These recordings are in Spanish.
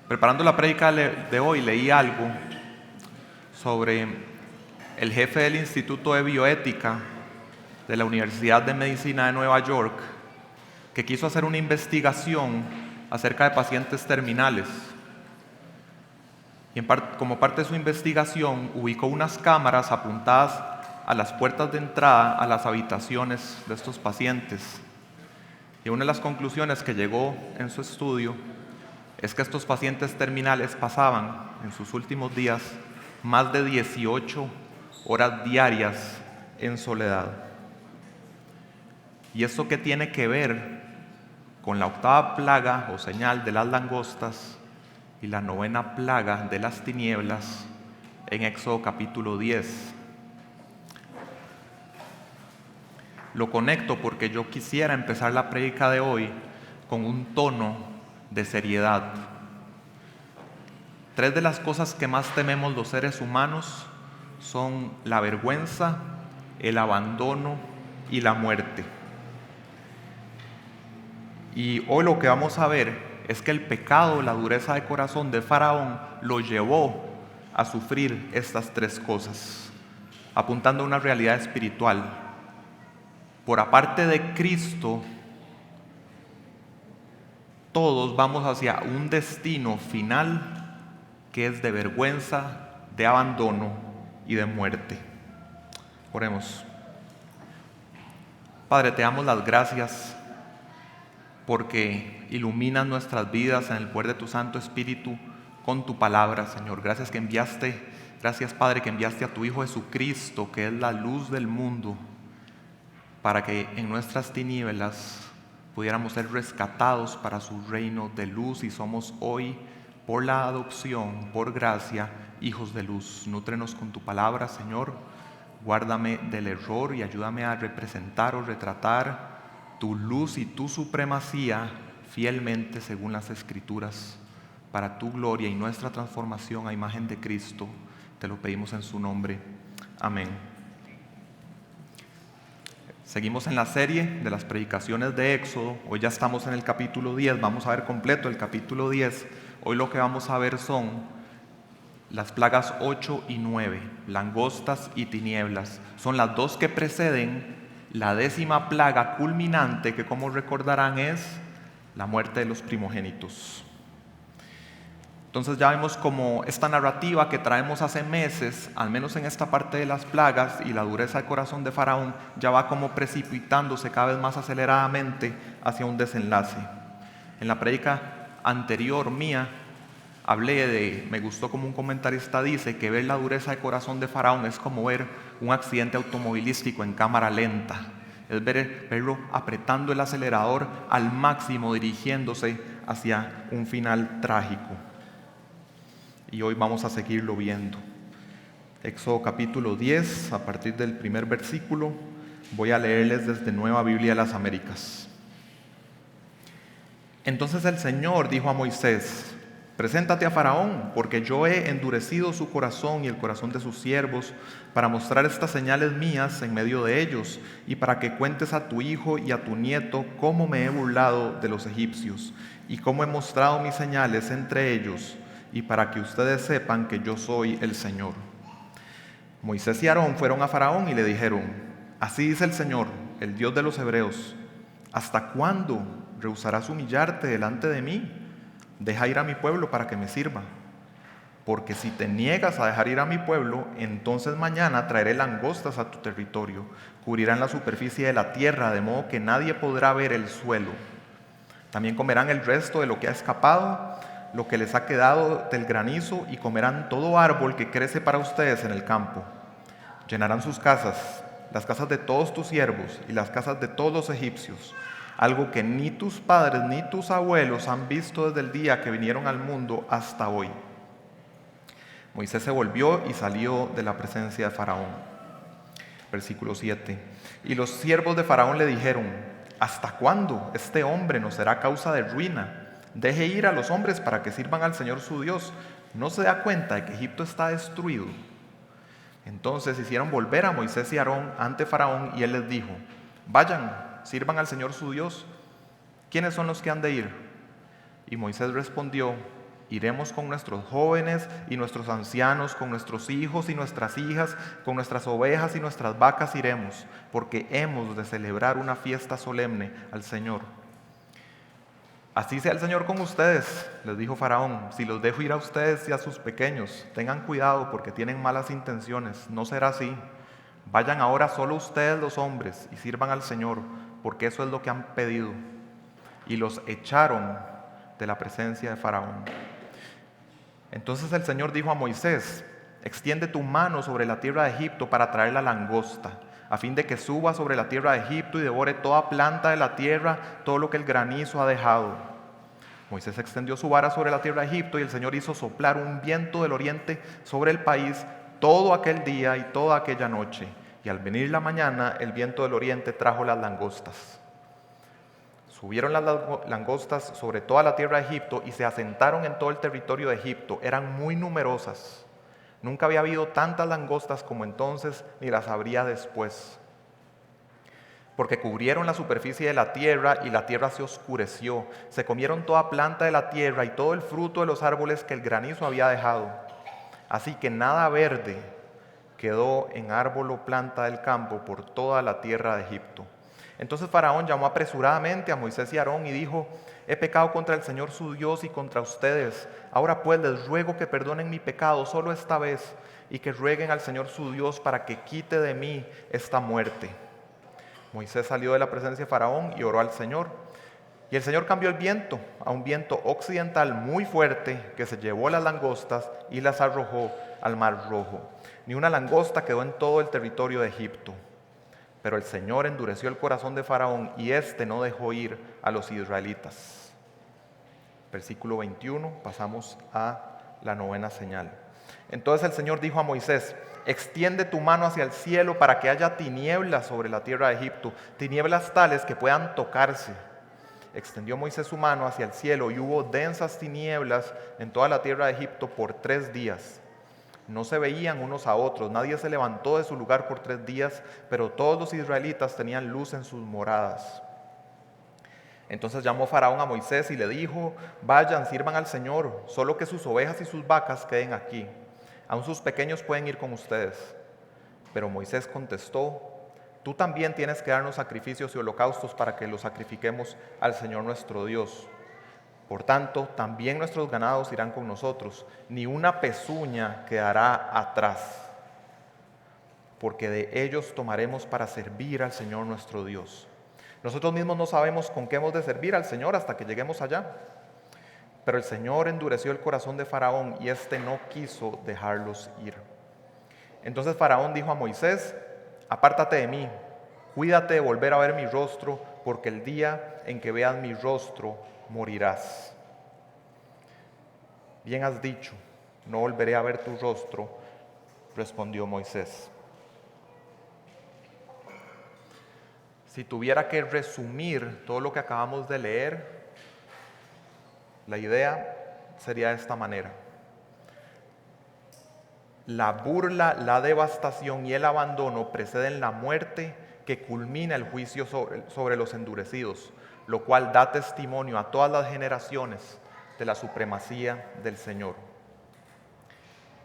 Preparando la prédica de hoy leí algo sobre el jefe del Instituto de Bioética de la Universidad de Medicina de Nueva York, que quiso hacer una investigación acerca de pacientes terminales. Y como parte de su investigación ubicó unas cámaras apuntadas a las puertas de entrada a las habitaciones de estos pacientes. Y una de las conclusiones que llegó en su estudio es que estos pacientes terminales pasaban en sus últimos días más de 18 horas diarias en soledad. ¿Y esto qué tiene que ver con la 8ª plaga o señal de las langostas y la 9ª plaga de las tinieblas en Éxodo capítulo 10? Lo conecto porque yo quisiera empezar la prédica de hoy con un tono de seriedad. 3 de las cosas que más tememos los seres humanos son la vergüenza, el abandono y la muerte. Y hoy lo que vamos a ver es que el pecado, la dureza de corazón de Faraón lo llevó a sufrir estas 3 cosas, apuntando a una realidad espiritual. Por aparte de Cristo, todos vamos hacia un destino final que es de vergüenza, de abandono y de muerte. Oremos. Padre, te damos las gracias porque iluminas nuestras vidas en el poder de tu Santo Espíritu con tu palabra, Señor. Gracias Padre, que enviaste a tu Hijo Jesucristo, que es la luz del mundo, para que en nuestras tinieblas pudiéramos ser rescatados para su reino de luz, y somos hoy, por la adopción, por gracia, hijos de luz. Nútrenos con tu palabra, Señor. Guárdame del error y ayúdame a representar o retratar tu luz y tu supremacía fielmente según las Escrituras, para tu gloria y nuestra transformación a imagen de Cristo. Te lo pedimos en su nombre. Amén. Seguimos en la serie de las predicaciones de Éxodo. Hoy ya estamos en el capítulo 10, vamos a ver completo el capítulo 10. Hoy lo que vamos a ver son las plagas 8 y 9, langostas y tinieblas. Son las 2 que preceden la 10ª plaga culminante, que, como recordarán, es la muerte de los primogénitos. Entonces ya vemos como esta narrativa que traemos hace meses, al menos en esta parte de las plagas y la dureza de corazón de Faraón, ya va como precipitándose cada vez más aceleradamente hacia un desenlace. En la prédica anterior mía me gustó como un comentarista dice, que ver la dureza de corazón de Faraón es como ver un accidente automovilístico en cámara lenta. Es verlo apretando el acelerador al máximo, dirigiéndose hacia un final trágico. Y hoy vamos a seguirlo viendo. Éxodo capítulo 10, a partir del primer versículo, voy a leerles desde Nueva Biblia de las Américas. Entonces el Señor dijo a Moisés: preséntate a Faraón, porque yo he endurecido su corazón y el corazón de sus siervos, para mostrar estas señales mías en medio de ellos, y para que cuentes a tu hijo y a tu nieto cómo me he burlado de los egipcios, y cómo he mostrado mis señales entre ellos, y para que ustedes sepan que yo soy el Señor. Moisés y Aarón fueron a Faraón y le dijeron: así dice el Señor, el Dios de los hebreos: ¿hasta cuándo rehusarás humillarte delante de mí? Deja ir a mi pueblo para que me sirva. Porque si te niegas a dejar ir a mi pueblo, entonces mañana traeré langostas a tu territorio, cubrirán la superficie de la tierra, de modo que nadie podrá ver el suelo. También comerán el resto de lo que ha escapado, lo que les ha quedado del granizo, y comerán todo árbol que crece para ustedes en el campo. Llenarán sus casas, las casas de todos tus siervos y las casas de todos los egipcios, algo que ni tus padres ni tus abuelos han visto desde el día que vinieron al mundo hasta hoy. Moisés se volvió y salió de la presencia de Faraón. Versículo 7. Y los siervos de Faraón le dijeron: ¿hasta cuándo este hombre nos será causa de ruina? Deje ir a los hombres para que sirvan al Señor su Dios. ¿No se da cuenta de que Egipto está destruido? Entonces hicieron volver a Moisés y Aarón ante Faraón, y él les dijo: vayan, sirvan al Señor su Dios. ¿quiénes son los que han de ir? Y Moisés respondió: iremos con nuestros jóvenes y nuestros ancianos, con nuestros hijos y nuestras hijas, con nuestras ovejas y nuestras vacas iremos, porque hemos de celebrar una fiesta solemne al Señor. Así sea el Señor con ustedes, les dijo Faraón, si los dejo ir a ustedes y a sus pequeños, tengan cuidado porque tienen malas intenciones, no será así. Vayan ahora solo ustedes los hombres y sirvan al Señor, porque eso es lo que han pedido. Y los echaron de la presencia de Faraón. Entonces el Señor dijo a Moisés: extiende tu mano sobre la tierra de Egipto para traer la langosta, a fin de que suba sobre la tierra de Egipto y devore toda planta de la tierra, todo lo que el granizo ha dejado. Moisés extendió su vara sobre la tierra de Egipto y el Señor hizo soplar un viento del oriente sobre el país todo aquel día y toda aquella noche. Y al venir la mañana, el viento del oriente trajo las langostas. Subieron las langostas sobre toda la tierra de Egipto y se asentaron en todo el territorio de Egipto. Eran muy numerosas. Nunca había habido tantas langostas como entonces, ni las habría después. Porque cubrieron la superficie de la tierra y la tierra se oscureció. Se comieron toda planta de la tierra y todo el fruto de los árboles que el granizo había dejado. Así que nada verde quedó en árbol o planta del campo por toda la tierra de Egipto. Entonces Faraón llamó apresuradamente a Moisés y Aarón y dijo: he pecado contra el Señor su Dios y contra ustedes. Ahora pues les ruego que perdonen mi pecado solo esta vez y que rueguen al Señor su Dios para que quite de mí esta muerte. Moisés salió de la presencia de Faraón y oró al Señor. Y el Señor cambió el viento a un viento occidental muy fuerte que se llevó las langostas y las arrojó al Mar Rojo. Ni una langosta quedó en todo el territorio de Egipto. Pero el Señor endureció el corazón de Faraón y éste no dejó ir a los israelitas. Versículo 21, pasamos a la novena señal. Entonces el Señor dijo a Moisés: extiende tu mano hacia el cielo para que haya tinieblas sobre la tierra de Egipto, tinieblas tales que puedan tocarse. Extendió Moisés su mano hacia el cielo y hubo densas tinieblas en toda la tierra de Egipto por 3 días. No se veían unos a otros, nadie se levantó de su lugar por 3 días, pero todos los israelitas tenían luz en sus moradas. Entonces llamó Faraón a Moisés y le dijo: vayan, sirvan al Señor, solo que sus ovejas y sus vacas queden aquí. Aún sus pequeños pueden ir con ustedes. Pero Moisés contestó: tú también tienes que darnos sacrificios y holocaustos para que los sacrifiquemos al Señor nuestro Dios. Por tanto, también nuestros ganados irán con nosotros, ni una pezuña quedará atrás, porque de ellos tomaremos para servir al Señor nuestro Dios. Nosotros mismos no sabemos con qué hemos de servir al Señor hasta que lleguemos allá. Pero el Señor endureció el corazón de Faraón y éste no quiso dejarlos ir. Entonces Faraón dijo a Moisés: apártate de mí, cuídate de volver a ver mi rostro, porque el día en que veas mi rostro morirás. Bien has dicho, no volveré a ver tu rostro, respondió Moisés. Si tuviera que resumir todo lo que acabamos de leer, la idea sería de esta manera: la burla, la devastación y el abandono preceden la muerte que culmina el juicio sobre los endurecidos, lo cual da testimonio a todas las generaciones de la supremacía del Señor.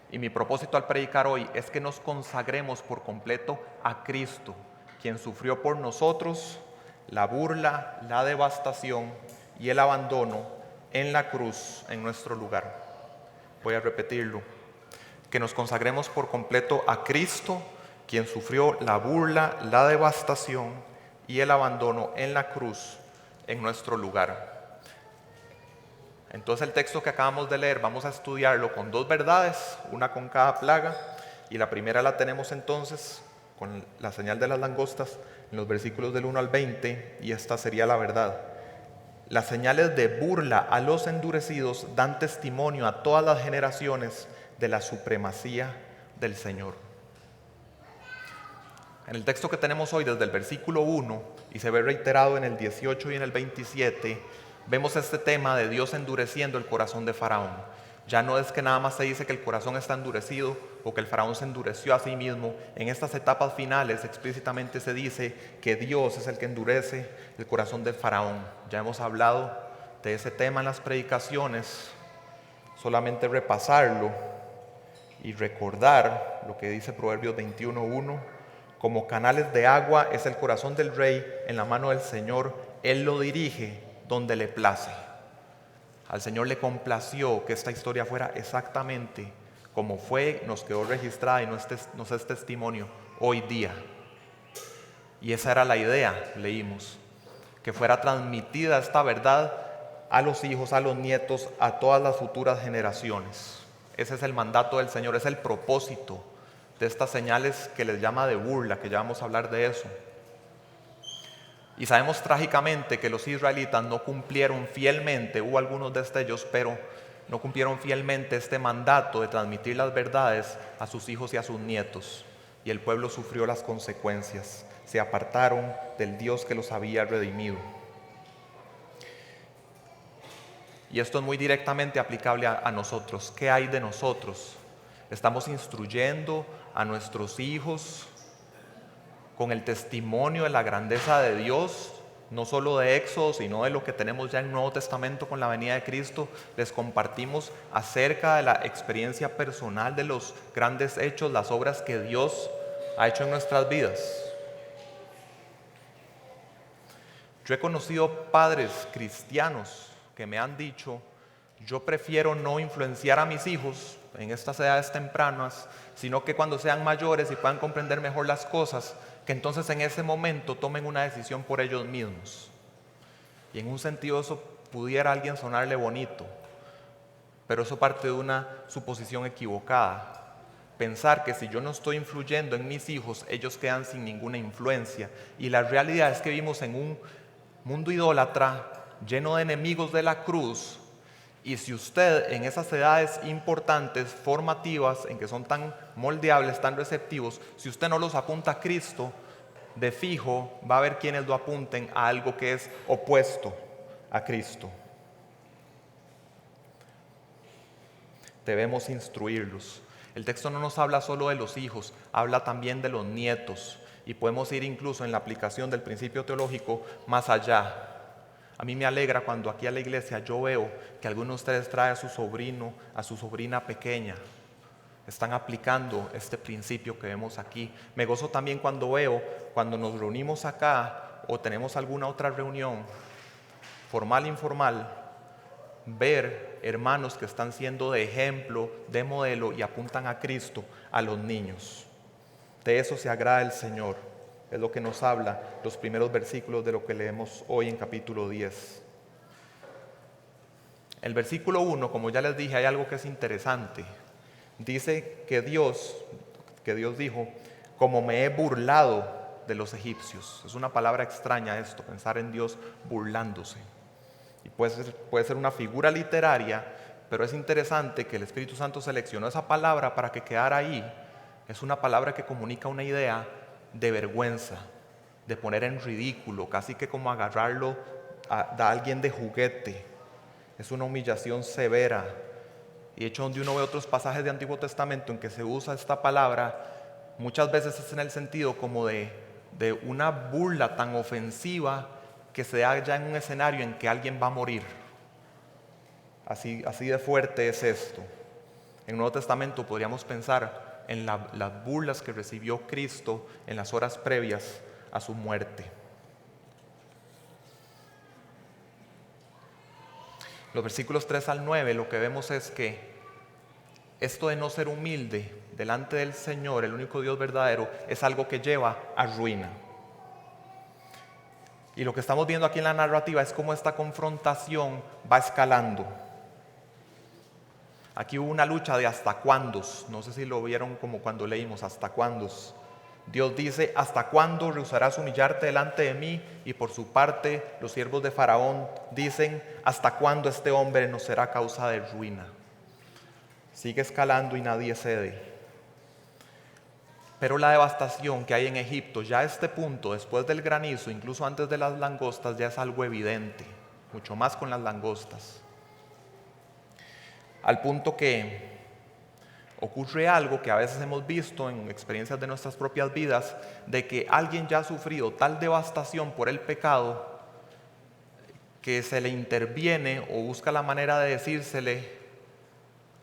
Y mi propósito al predicar hoy es que nos consagremos por completo a Cristo, quien sufrió por nosotros la burla, la devastación y el abandono en la cruz en nuestro lugar. Voy a repetirlo: que nos consagremos por completo a Cristo, quien sufrió la burla, la devastación y el abandono en la cruz en nuestro lugar. Entonces el texto que acabamos de leer vamos a estudiarlo con 2 verdades, una con cada plaga, y la primera la tenemos entonces con la señal de las langostas en los versículos del 1 al 20, y esta sería la verdad. Las señales de burla a los endurecidos dan testimonio a todas las generaciones de la supremacía del Señor. En el texto que tenemos hoy, desde el versículo 1, y se ve reiterado en el 18 y en el 27, vemos este tema de Dios endureciendo el corazón de Faraón. Ya no es que nada más se dice que el corazón está endurecido o que el faraón se endureció a sí mismo. En estas etapas finales explícitamente se dice que Dios es el que endurece el corazón del faraón. Ya hemos hablado de ese tema en las predicaciones. Solamente repasarlo y recordar lo que dice Proverbios 21:1. Como canales de agua es el corazón del rey en la mano del Señor. Él lo dirige donde le place. Al Señor le complació que esta historia fuera exactamente como fue, nos quedó registrada y nos es testimonio hoy día. Y esa era la idea, leímos, que fuera transmitida esta verdad a los hijos, a los nietos, a todas las futuras generaciones. Ese es el mandato del Señor, es el propósito de estas señales que les llama de burla, que ya vamos a hablar de eso. Y sabemos trágicamente que los israelitas no cumplieron fielmente, hubo algunos de ellos, pero no cumplieron fielmente este mandato de transmitir las verdades a sus hijos y a sus nietos. Y el pueblo sufrió las consecuencias, se apartaron del Dios que los había redimido. Y esto es muy directamente aplicable a nosotros. ¿Qué hay de nosotros? ¿Estamos instruyendo a nuestros hijos con el testimonio de la grandeza de Dios? No solo de Éxodo, sino de lo que tenemos ya en el Nuevo Testamento con la venida de Cristo. Les compartimos acerca de la experiencia personal de los grandes hechos, las obras que Dios ha hecho en nuestras vidas. Yo he conocido padres cristianos que me han dicho: yo prefiero no influenciar a mis hijos en estas edades tempranas, sino que cuando sean mayores y puedan comprender mejor las cosas, que entonces en ese momento tomen una decisión por ellos mismos. Y en un sentido eso pudiera a alguien sonarle bonito, pero eso parte de una suposición equivocada. Pensar que si yo no estoy influyendo en mis hijos, ellos quedan sin ninguna influencia. Y la realidad es que vivimos en un mundo idólatra, lleno de enemigos de la cruz. Y si usted en esas edades importantes, formativas, en que son tan moldeables, tan receptivos, si usted no los apunta a Cristo, de fijo va a haber quienes lo apunten a algo que es opuesto a Cristo. Debemos instruirlos. El texto no nos habla solo de los hijos, habla también de los nietos. Y podemos ir incluso en la aplicación del principio teológico más allá. A mí me alegra cuando aquí a la iglesia yo veo que alguno de ustedes trae a su sobrino, a su sobrina pequeña. Están aplicando este principio que vemos aquí. Me gozo también cuando veo, cuando nos reunimos acá o tenemos alguna otra reunión, formal e informal, ver hermanos que están siendo de ejemplo, de modelo y apuntan a Cristo a los niños. De eso se agrada el Señor. Es lo que nos habla los primeros versículos de lo que leemos hoy en capítulo 10. El versículo 1, como ya les dije, hay algo que es interesante. Dice que Dios dijo: como me he burlado de los egipcios. Es una palabra extraña esto, pensar en Dios burlándose. Y puede ser una figura literaria, pero es interesante que el Espíritu Santo seleccionó esa palabra para que quedara ahí. Es una palabra que comunica una idea de vergüenza, de poner en ridículo, casi que como agarrarlo a alguien de juguete. Es una humillación severa. Y de hecho, donde uno ve otros pasajes de Antiguo Testamento en que se usa esta palabra, muchas veces es en el sentido como de una burla tan ofensiva que se da ya en un escenario en que alguien va a morir. Así de fuerte es esto. En el Nuevo Testamento podríamos pensar en las burlas que recibió Cristo en las horas previas a su muerte. Los versículos 3 al 9 lo que vemos es que esto de no ser humilde delante del Señor, el único Dios verdadero, es algo que lleva a ruina. Y lo que estamos viendo aquí en la narrativa es cómo esta confrontación va escalando. Aquí hubo una lucha de hasta cuándos. No sé si lo vieron como cuando leímos hasta cuándos. Dios dice: ¿hasta cuándo rehusarás humillarte delante de mí? Y por su parte los siervos de Faraón dicen: ¿hasta cuándo este hombre nos será causa de ruina? Sigue escalando y nadie cede. Pero la devastación que hay en Egipto, ya a este punto, después del granizo, incluso antes de las langostas, ya es algo evidente, mucho más con las langostas. al punto que ocurre algo que a veces hemos visto en experiencias de nuestras propias vidas, de que alguien ya ha sufrido tal devastación por el pecado que se le interviene o busca la manera de decírsele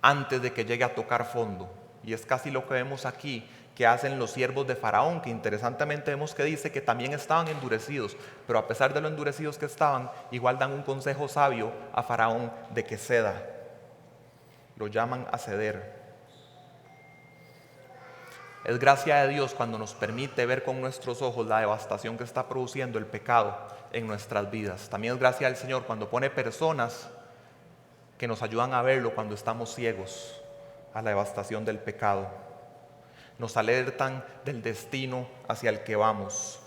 antes de que llegue a tocar fondo. Y es casi lo que vemos aquí que hacen los siervos de Faraón, que interesantemente vemos que dice que también estaban endurecidos, pero a pesar de lo endurecidos que estaban, igual dan un consejo sabio a Faraón de que ceda. Lo llaman a ceder. Es gracia de Dios cuando nos permite ver con nuestros ojos la devastación que está produciendo el pecado en nuestras vidas. También es gracia del Señor cuando pone personas que nos ayudan a verlo cuando estamos ciegos a la devastación del pecado. Nos alertan del destino hacia el que vamos.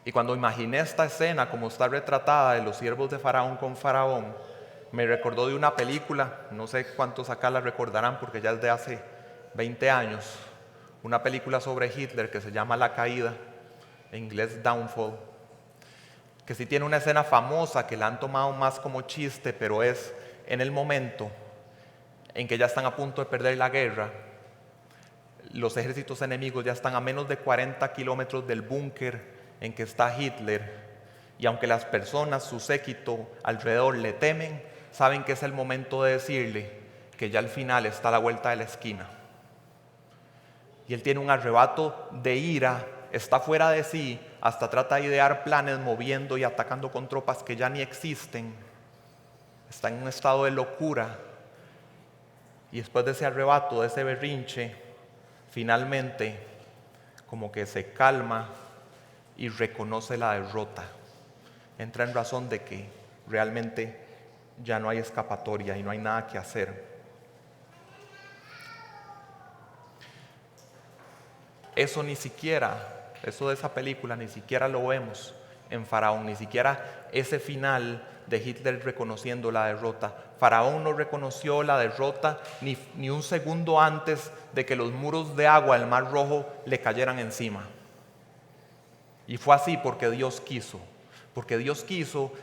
Y cuando imaginé esta escena como está retratada de los siervos de Faraón con Faraón, me recordó de una película, no sé cuántos acá la recordarán porque ya es de hace 20 años, una película sobre Hitler que se llama La Caída, en inglés Downfall, que sí tiene una escena famosa que la han tomado más como chiste, pero es en el momento en que ya están a punto de perder la guerra. Los ejércitos enemigos ya están a menos de 40 kilómetros del búnker en que está Hitler, y aunque las personas, su séquito alrededor le temen, saben que es el momento de decirle que ya al final está a la vuelta de la esquina. Y él tiene un arrebato de ira, está fuera de sí, hasta trata de idear planes moviendo y atacando con tropas que ya ni existen. Está en un estado de locura. Y después de ese arrebato, de ese berrinche, finalmente como que se calma y reconoce la derrota. Entra en razón de que realmente ya no hay escapatoria y no hay nada que hacer. Eso de esa película ni siquiera lo vemos en Faraón, ni siquiera ese final de Hitler reconociendo la derrota. Faraón no reconoció la derrota ni un segundo antes de que los muros de agua del Mar Rojo le cayeran encima. Y fue así porque Dios quiso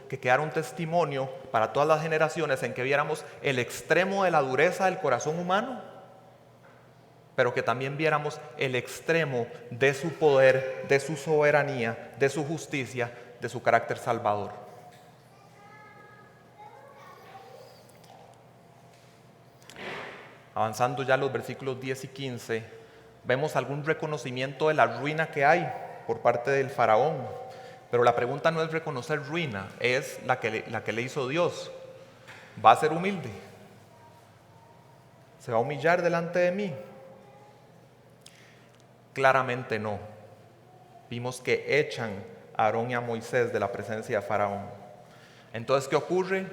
que quedara un testimonio para todas las generaciones en que viéramos el extremo de la dureza del corazón humano, pero que también viéramos el extremo de su poder, de su soberanía, de su justicia, de su carácter salvador. Avanzando ya a los versículos 10 y 15, vemos algún reconocimiento de la ruina que hay por parte del faraón. Pero la pregunta no es reconocer ruina, es la que le hizo Dios. ¿Va a ser humilde? ¿Se va a humillar delante de mí? Claramente no. Vimos que echan a Aarón y a Moisés de la presencia de Faraón. Entonces, ¿qué ocurre?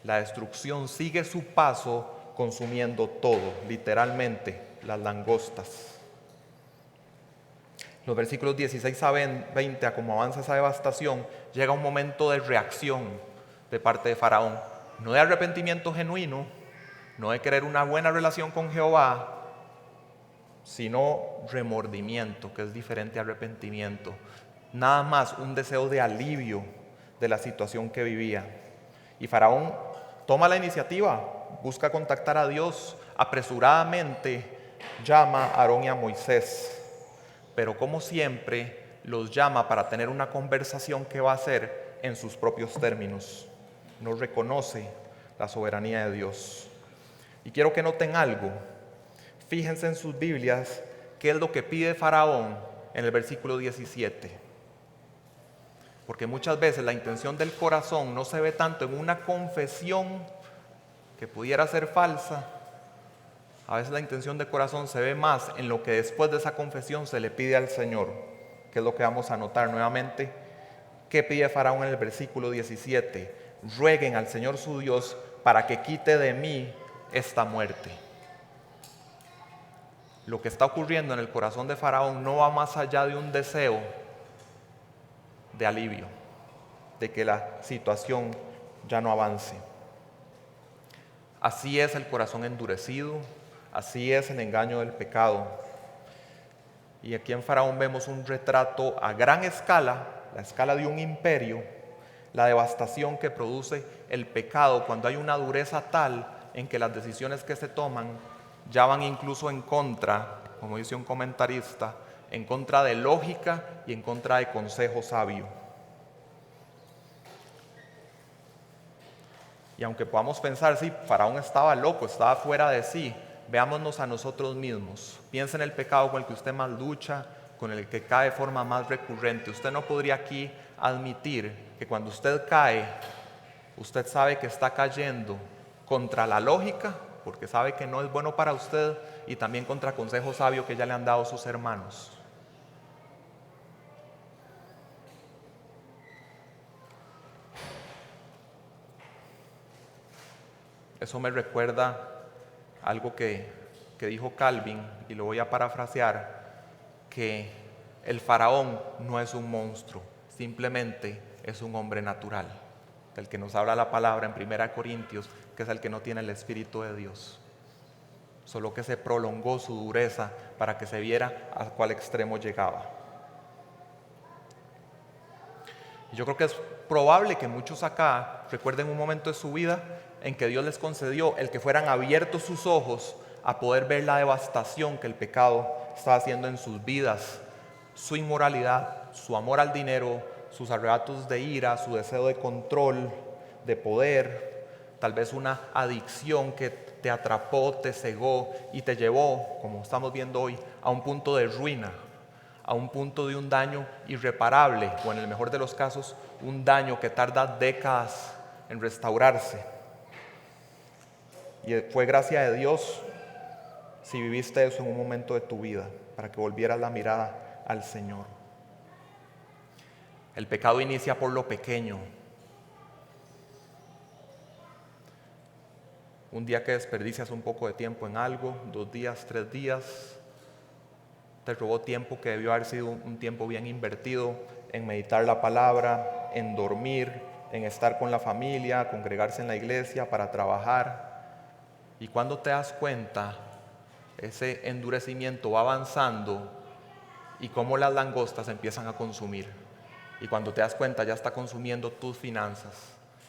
La destrucción sigue su paso consumiendo todo, literalmente, las langostas. Los versículos 16 a 20, a como avanza esa devastación, llega un momento de reacción de parte de Faraón. No de arrepentimiento genuino, no de querer una buena relación con Jehová, sino remordimiento, que es diferente a arrepentimiento. Nada más un deseo de alivio de la situación que vivía. Y Faraón toma la iniciativa, busca contactar a Dios, apresuradamente llama a Aarón y a Moisés, pero como siempre los llama para tener una conversación que va a hacer en sus propios términos. No reconoce la soberanía de Dios. Y quiero que noten algo. Fíjense en sus Biblias qué es lo que pide Faraón en el versículo 17. Porque muchas veces la intención del corazón no se ve tanto en una confesión que pudiera ser falsa. A veces la intención del corazón se ve más en lo que después de esa confesión se le pide al Señor, que es lo que vamos a notar nuevamente. ¿Qué pide Faraón en el versículo 17? Rueguen al Señor su Dios para que quite de mí esta muerte. Lo que está ocurriendo en el corazón de Faraón no va más allá de un deseo de alivio, de que la situación ya no avance. Así es el corazón endurecido, así es el engaño del pecado. Y aquí en Faraón vemos un retrato a gran escala, la escala de un imperio, la devastación que produce el pecado cuando hay una dureza tal en que las decisiones que se toman ya van incluso en contra, como dice un comentarista, en contra de lógica y en contra de consejo sabio. Y aunque podamos pensar, sí, Faraón estaba loco, estaba fuera de sí, veámonos a nosotros mismos. Piensa en el pecado con el que usted más lucha, con el que cae de forma más recurrente. Usted no podría aquí admitir que cuando usted cae, usted sabe que está cayendo contra la lógica, porque sabe que no es bueno para usted, y también contra consejo sabio que ya le han dado sus hermanos. Eso me recuerda algo que dijo Calvin, y lo voy a parafrasear, que el faraón no es un monstruo, simplemente es un hombre natural, del que nos habla la palabra en 1 Corintios, que es el que no tiene el Espíritu de Dios, solo que se prolongó su dureza para que se viera a cuál extremo llegaba. Y yo creo que es probable que muchos acá recuerden un momento de su vida en que Dios les concedió el que fueran abiertos sus ojos a poder ver la devastación que el pecado estaba haciendo en sus vidas, su inmoralidad, su amor al dinero, sus arrebatos de ira, su deseo de control, de poder, tal vez una adicción que te atrapó, te cegó y te llevó, como estamos viendo hoy, a un punto de ruina, a un punto de un daño irreparable, o en el mejor de los casos, un daño que tarda décadas en restaurarse. Y fue gracia de Dios si viviste eso en un momento de tu vida, para que volvieras la mirada al Señor. El pecado inicia por lo pequeño. Un día que desperdicias un poco de tiempo en algo, 2 días, 3 días, te robó tiempo que debió haber sido un tiempo bien invertido en meditar la palabra, en dormir, en estar con la familia, congregarse en la iglesia, para trabajar. Y cuando te das cuenta, ese endurecimiento va avanzando y cómo las langostas empiezan a consumir. Y cuando te das cuenta, ya está consumiendo tus finanzas,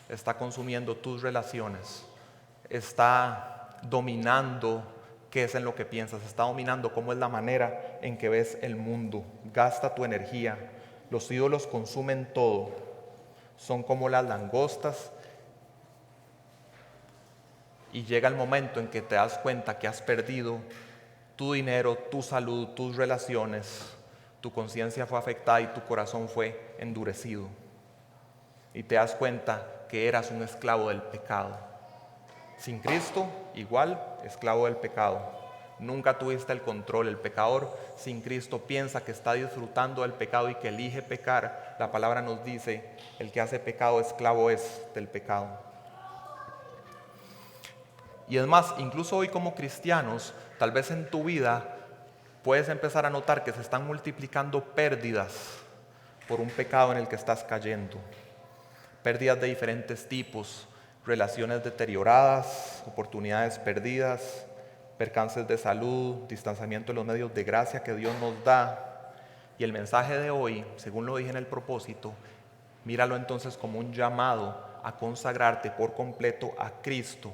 está consumiendo tus relaciones, está dominando qué es en lo que piensas, está dominando cómo es la manera en que ves el mundo, gasta tu energía. Los ídolos consumen todo, son como las langostas. Y llega el momento en que te das cuenta que has perdido tu dinero, tu salud, tus relaciones, tu conciencia fue afectada y tu corazón fue endurecido. Y te das cuenta que eras un esclavo del pecado. Sin Cristo, igual, esclavo del pecado. Nunca tuviste el control. El pecador sin Cristo piensa que está disfrutando del pecado y que elige pecar. La palabra nos dice, el que hace pecado, esclavo es del pecado. Y es más, incluso hoy como cristianos, tal vez en tu vida puedes empezar a notar que se están multiplicando pérdidas por un pecado en el que estás cayendo. Pérdidas de diferentes tipos, relaciones deterioradas, oportunidades perdidas, percances de salud, distanciamiento de los medios de gracia que Dios nos da. Y el mensaje de hoy, según lo dije en el propósito, míralo entonces como un llamado a consagrarte por completo a Cristo,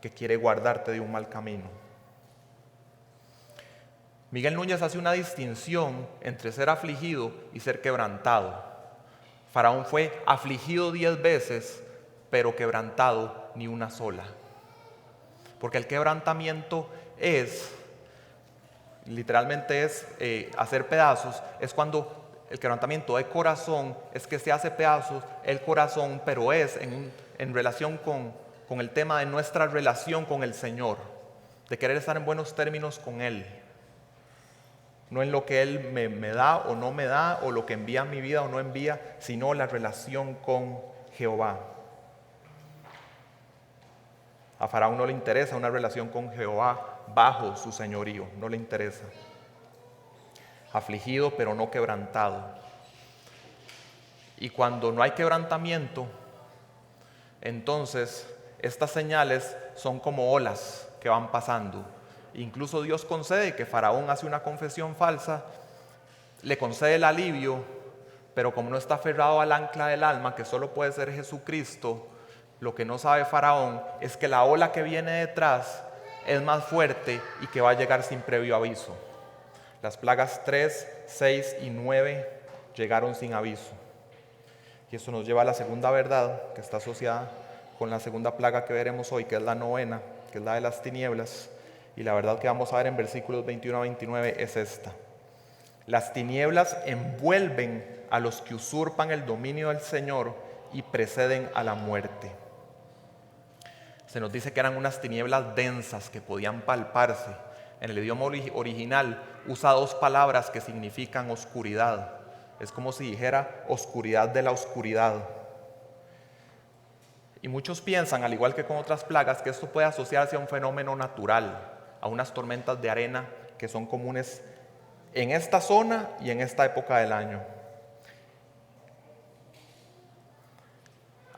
que quiere guardarte de un mal camino. Miguel Núñez hace una distinción entre ser afligido y ser quebrantado. Faraón fue afligido 10 veces, pero quebrantado ni una sola. Porque el quebrantamiento literalmente es hacer pedazos, es cuando el quebrantamiento de corazón es que se hace pedazos el corazón, pero es en relación con el tema de nuestra relación con el Señor, de querer estar en buenos términos con Él, no en lo que Él me da o no me da, o lo que envía a mi vida o no envía, sino la relación con Jehová. A Faraón no le interesa una relación con Jehová bajo su señorío, no le interesa. Afligido pero no quebrantado. Y cuando no hay quebrantamiento, entonces estas señales son como olas que van pasando. Incluso Dios concede que Faraón hace una confesión falsa, le concede el alivio, pero como no está aferrado al ancla del alma, que solo puede ser Jesucristo, lo que no sabe Faraón es que la ola que viene detrás es más fuerte y que va a llegar sin previo aviso. Las plagas 3, 6 y 9 llegaron sin aviso. Y eso nos lleva a la segunda verdad, que está asociada con la segunda plaga que veremos hoy, que es la novena, que es la de las tinieblas. Y la verdad que vamos a ver en versículos 21 a 29 es esta. Las tinieblas envuelven a los que usurpan el dominio del Señor y preceden a la muerte. Se nos dice que eran unas tinieblas densas que podían palparse. En el idioma original usa dos palabras que significan oscuridad. Es como si dijera oscuridad de la oscuridad. Y muchos piensan, al igual que con otras plagas, que esto puede asociarse a un fenómeno natural, a unas tormentas de arena que son comunes en esta zona y en esta época del año.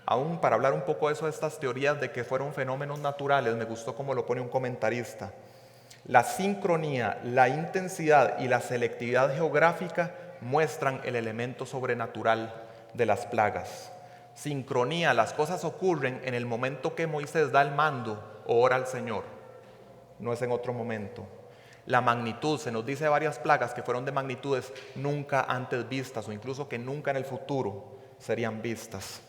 Aún para hablar un poco de eso, de estas teorías de que fueron fenómenos naturales, me gustó como lo pone un comentarista. La sincronía, la intensidad y la selectividad geográfica muestran el elemento sobrenatural de las plagas. Sincronía, las cosas ocurren en el momento que Moisés da el mando o ora al Señor, no es en otro momento. La magnitud, se nos dice varias plagas que fueron de magnitudes nunca antes vistas o incluso que nunca en el futuro serían vistas.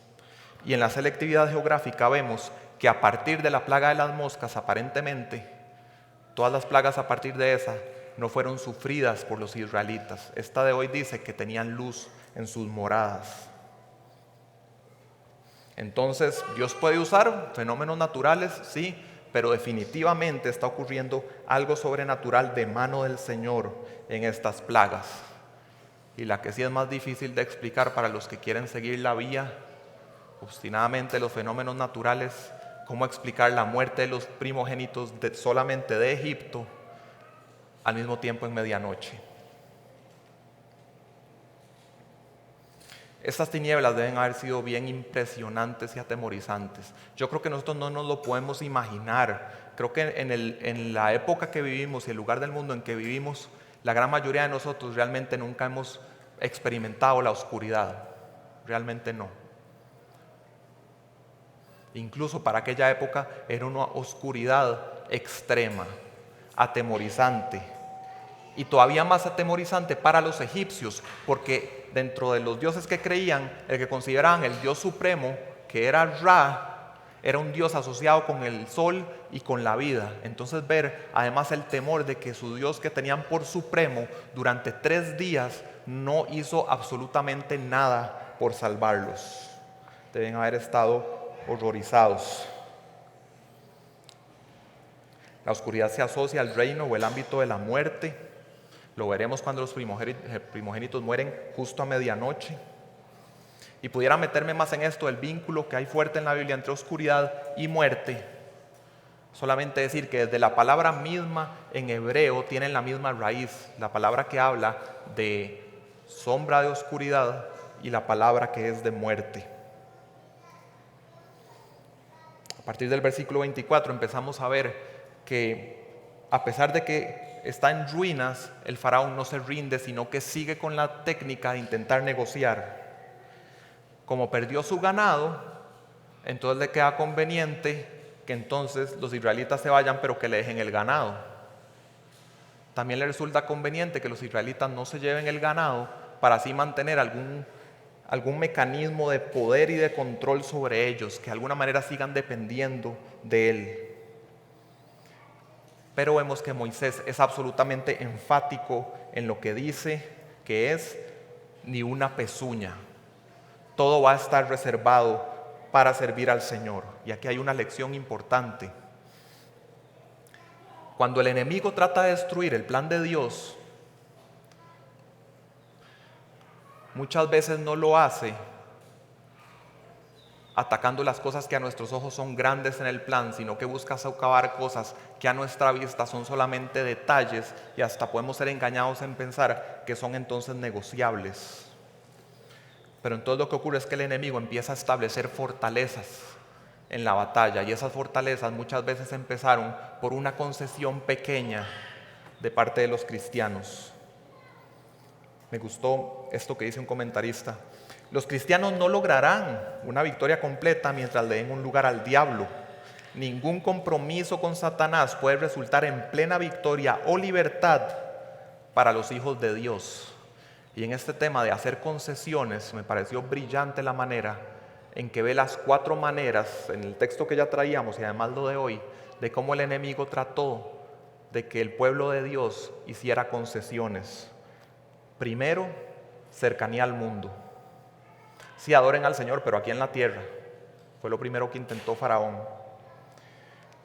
Y en la selectividad geográfica vemos que a partir de la plaga de las moscas, aparentemente, todas las plagas a partir de esa no fueron sufridas por los israelitas. Esta de hoy dice que tenían luz en sus moradas. Entonces, Dios puede usar fenómenos naturales, sí, pero definitivamente está ocurriendo algo sobrenatural de mano del Señor en estas plagas. Y la que sí es más difícil de explicar para los que quieren seguir la vía obstinadamente los fenómenos naturales, cómo explicar la muerte de los primogénitos solamente de Egipto al mismo tiempo en medianoche. Estas tinieblas deben haber sido bien impresionantes y atemorizantes. Yo creo que nosotros no nos lo podemos imaginar. Creo que en la época que vivimos y el lugar del mundo en que vivimos, la gran mayoría de nosotros realmente nunca hemos experimentado la oscuridad. Realmente no. Incluso para aquella época era una oscuridad extrema, atemorizante. Y todavía más atemorizante para los egipcios, porque dentro de los dioses que creían, el que consideraban el dios supremo, que era Ra, era un dios asociado con el sol y con la vida. Entonces ver además el temor de que su dios que tenían por supremo durante 3 días no hizo absolutamente nada por salvarlos. Deben haber estado horrorizados. La oscuridad se asocia al reino o el ámbito de la muerte. Lo veremos cuando los primogénitos mueren justo a medianoche. Y pudiera meterme más en esto, el vínculo que hay fuerte en la Biblia entre oscuridad y muerte. Solamente decir que desde la palabra misma en hebreo tienen la misma raíz. La palabra que habla de sombra de oscuridad y la palabra que es de muerte. A partir del versículo 24 empezamos a ver que a pesar de que está en ruinas, el faraón no se rinde, sino que sigue con la técnica de intentar negociar. Como perdió su ganado, entonces le queda conveniente que entonces los israelitas se vayan, pero que le dejen el ganado. También le resulta conveniente que los israelitas no se lleven el ganado para así mantener algún mecanismo de poder y de control sobre ellos, que de alguna manera sigan dependiendo de él. Pero vemos que Moisés es absolutamente enfático en lo que dice, que es ni una pezuña. Todo va a estar reservado para servir al Señor. Y aquí hay una lección importante. Cuando el enemigo trata de destruir el plan de Dios, muchas veces no lo hace atacando las cosas que a nuestros ojos son grandes en el plan, sino que busca socavar cosas que a nuestra vista son solamente detalles y hasta podemos ser engañados en pensar que son entonces negociables. Pero entonces lo que ocurre es que el enemigo empieza a establecer fortalezas en la batalla, y esas fortalezas muchas veces empezaron por una concesión pequeña de parte de los cristianos. Me gustó esto que dice un comentarista: los cristianos no lograrán una victoria completa mientras le den un lugar al diablo. Ningún compromiso con Satanás puede resultar en plena victoria o libertad para los hijos de Dios. Y en este tema de hacer concesiones, me pareció brillante la manera en que ve las 4 maneras, en el texto que ya traíamos y además lo de hoy, de cómo el enemigo trató de que el pueblo de Dios hiciera concesiones. Primero, cercanía al mundo. Sí, adoren al Señor, pero aquí en la tierra. Fue lo primero que intentó Faraón.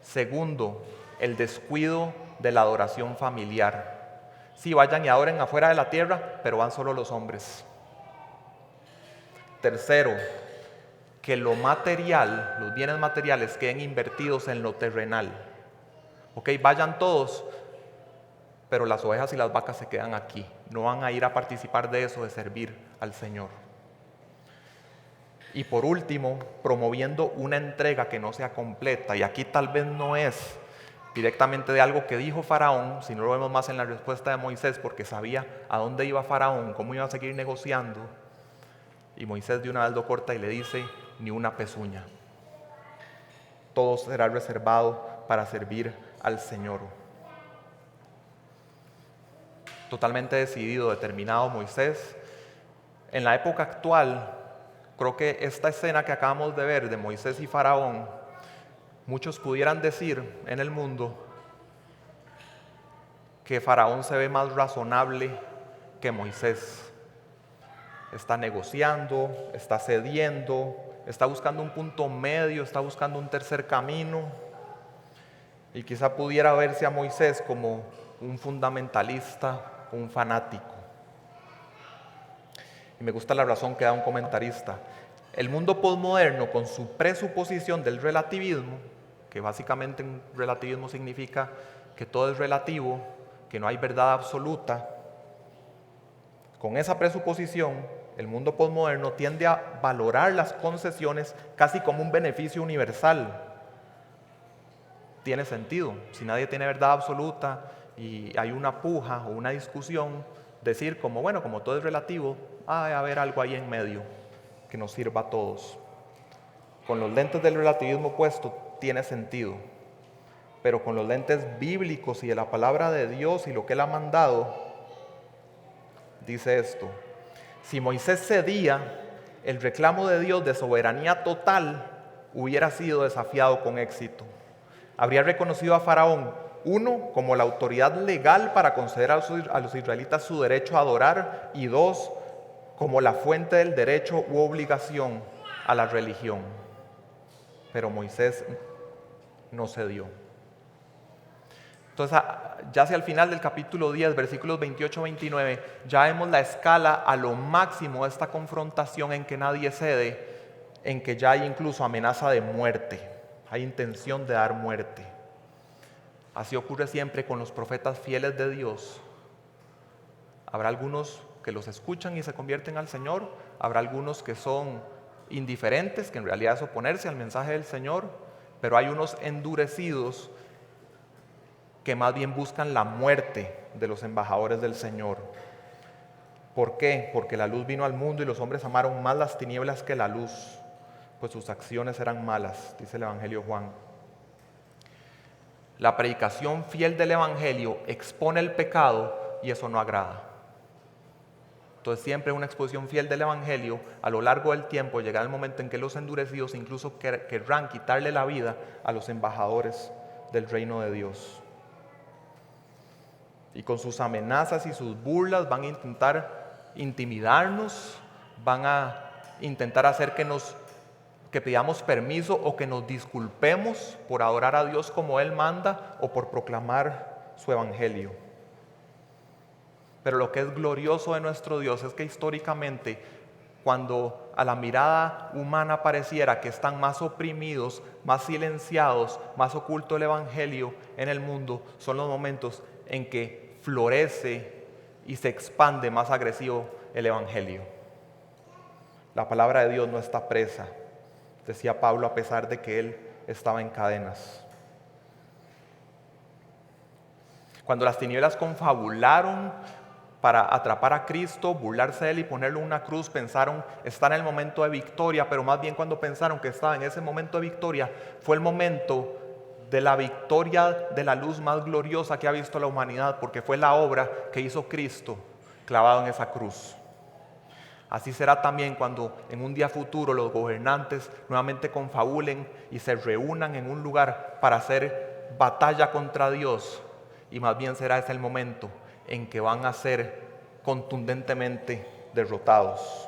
Segundo, el descuido de la adoración familiar. Sí, vayan y adoren afuera de la tierra, pero van solo los hombres. Tercero, que lo material, los bienes materiales queden invertidos en lo terrenal. Ok, vayan todos, pero las ovejas y las vacas se quedan aquí. No van a ir a participar de eso, de servir al Señor. Y por último, promoviendo una entrega que no sea completa. Y aquí tal vez no es directamente de algo que dijo Faraón, sino lo vemos más en la respuesta de Moisés, porque sabía a dónde iba Faraón, cómo iba a seguir negociando. Y Moisés de una vez lo corta y le dice: ni una pezuña. Todo será reservado para servir al Señor. Totalmente decidido, determinado Moisés. En la época actual, creo que esta escena que acabamos de ver de Moisés y Faraón, muchos pudieran decir en el mundo que Faraón se ve más razonable que Moisés. Está negociando, está cediendo, está buscando un punto medio, está buscando un tercer camino. Y quizá pudiera verse a Moisés como un fundamentalista, un fanático. Y me gusta la razón que da un comentarista. El mundo posmoderno, con su presuposición del relativismo, que básicamente un relativismo significa que todo es relativo, que no hay verdad absoluta, con esa presuposición, el mundo posmoderno tiende a valorar las concesiones casi como un beneficio universal. Tiene sentido. Si nadie tiene verdad absoluta y hay una puja o una discusión, decir como, bueno, como todo es relativo, ha de haber algo ahí en medio que nos sirva a todos. Con los lentes del relativismo puesto tiene sentido, pero con los lentes bíblicos y de la palabra de Dios y lo que Él ha mandado, dice esto: si Moisés cedía, el reclamo de Dios de soberanía total hubiera sido desafiado con éxito. Habría reconocido a Faraón, uno, como la autoridad legal para conceder a los israelitas su derecho a adorar, y dos, como la fuente del derecho u obligación a la religión. Pero Moisés no cedió. Entonces, ya hacia el final del capítulo 10, versículos 28-29, ya vemos la escala a lo máximo de esta confrontación en que nadie cede, en que ya hay incluso amenaza de muerte, hay intención de dar muerte. Así ocurre siempre con los profetas fieles de Dios. Habrá algunos que los escuchan y se convierten al Señor, habrá algunos que son indiferentes, que en realidad es oponerse al mensaje del Señor, pero hay unos endurecidos que más bien buscan la muerte de los embajadores del Señor. ¿Por qué? Porque la luz vino al mundo y los hombres amaron más las tinieblas que la luz, pues sus acciones eran malas, dice el Evangelio de Juan. La predicación fiel del Evangelio expone el pecado y eso no agrada. Entonces siempre una exposición fiel del Evangelio, a lo largo del tiempo llegará el momento en que los endurecidos incluso querrán quitarle la vida a los embajadores del reino de Dios. Y con sus amenazas y sus burlas van a intentar intimidarnos, van a intentar hacer que pidamos permiso o que nos disculpemos por adorar a Dios como Él manda o por proclamar su evangelio. Pero lo que es glorioso de nuestro Dios es que históricamente, cuando a la mirada humana pareciera que están más oprimidos, más silenciados, más oculto el evangelio en el mundo, son los momentos en que florece y se expande más agresivo el evangelio. La palabra de Dios no está presa, decía Pablo, a pesar de que él estaba en cadenas. Cuando las tinieblas confabularon para atrapar a Cristo, burlarse de Él y ponerlo en una cruz, pensaron estar en el momento de victoria, pero más bien cuando pensaron que estaba en ese momento de victoria, fue el momento de la victoria de la luz más gloriosa que ha visto la humanidad, porque fue la obra que hizo Cristo clavado en esa cruz. Así será también cuando en un día futuro los gobernantes nuevamente confabulen y se reúnan en un lugar para hacer batalla contra Dios, y más bien será ese el momento en que van a ser contundentemente derrotados.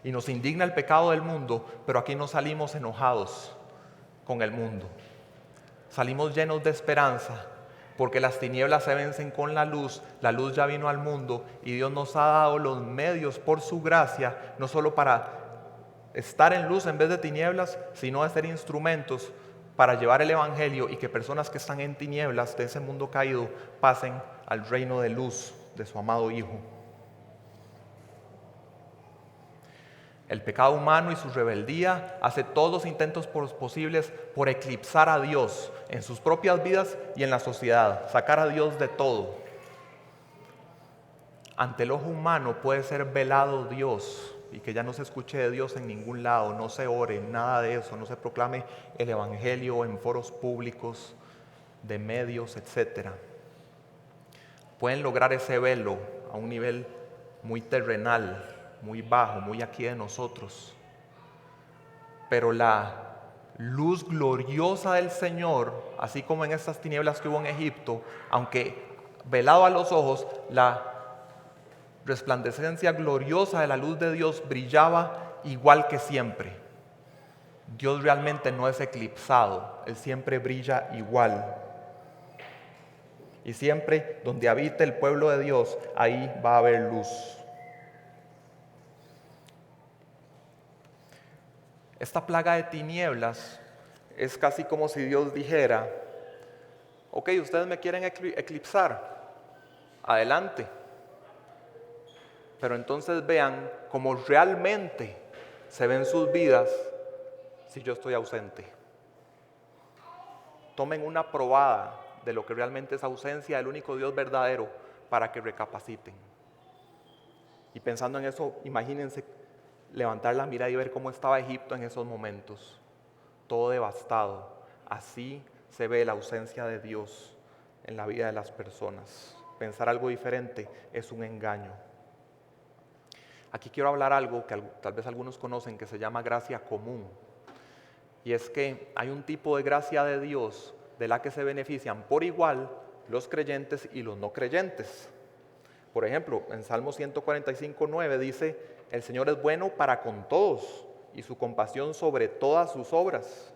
Y nos indigna el pecado del mundo, pero aquí no salimos enojados con el mundo. Salimos llenos de esperanza, porque las tinieblas se vencen con la luz ya vino al mundo y Dios nos ha dado los medios por su gracia, no solo para estar en luz en vez de tinieblas, sino de ser instrumentos para llevar el evangelio y que personas que están en tinieblas de ese mundo caído pasen al reino de luz de su amado Hijo. El pecado humano y su rebeldía hace todos los intentos posibles por eclipsar a Dios en sus propias vidas y en la sociedad, sacar a Dios de todo. Ante el ojo humano puede ser velado Dios y que ya no se escuche de Dios en ningún lado, no se ore, nada de eso, no se proclame el evangelio en foros públicos, de medios, etc. Pueden lograr ese velo a un nivel muy terrenal, muy bajo, muy aquí de nosotros. Pero la luz gloriosa del Señor, así como en estas tinieblas que hubo en Egipto, aunque velado a los ojos, la resplandecencia gloriosa de la luz de Dios brillaba igual que siempre. Dios realmente no es eclipsado, Él siempre brilla igual. Y siempre donde habite el pueblo de Dios, ahí va a haber luz. Esta plaga de tinieblas es casi como si Dios dijera: ok, ustedes me quieren eclipsar, adelante. Pero entonces vean cómo realmente se ven sus vidas si yo estoy ausente. Tomen una probada de lo que realmente es ausencia del único Dios verdadero para que recapaciten. Y pensando en eso, imagínense levantar la mirada y ver cómo estaba Egipto en esos momentos, todo devastado. Así se ve la ausencia de Dios en la vida de las personas. Pensar algo diferente es un engaño. Aquí quiero hablar algo que tal vez algunos conocen, que se llama gracia común. Y es que hay un tipo de gracia de Dios de la que se benefician por igual los creyentes y los no creyentes. Por ejemplo, en Salmo 145:9 dice: el Señor es bueno para con todos y su compasión sobre todas sus obras.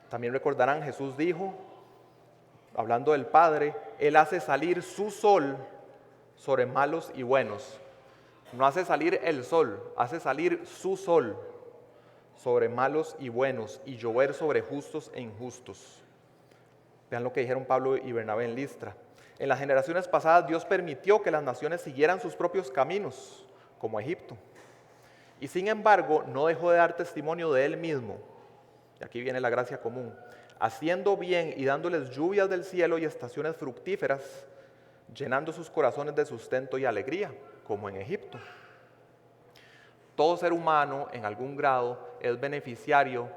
También recordarán, Jesús dijo, hablando del Padre: Él hace salir su sol sobre malos y buenos. No hace salir el sol, hace salir su sol sobre malos y buenos y llover sobre justos e injustos. Vean lo que dijeron Pablo y Bernabé en Listra. En las generaciones pasadas Dios permitió que las naciones siguieran sus propios caminos, como Egipto. Y sin embargo no dejó de dar testimonio de Él mismo. Y aquí viene la gracia común. Haciendo bien y dándoles lluvias del cielo y estaciones fructíferas, llenando sus corazones de sustento y alegría, como en Egipto. Todo ser humano en algún grado es beneficiario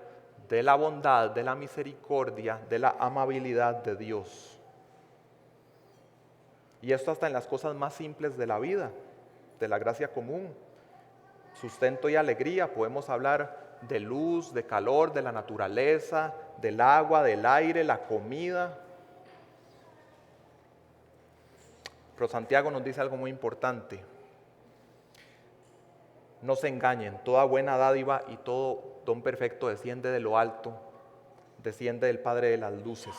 de la bondad, de la misericordia, de la amabilidad de Dios. Y esto hasta en las cosas más simples de la vida, de la gracia común. Sustento y alegría, podemos hablar de luz, de calor, de la naturaleza, del agua, del aire, la comida. Pero Santiago nos dice algo muy importante. No se engañen, toda buena dádiva y todo don perfecto desciende de lo alto, desciende del Padre de las luces.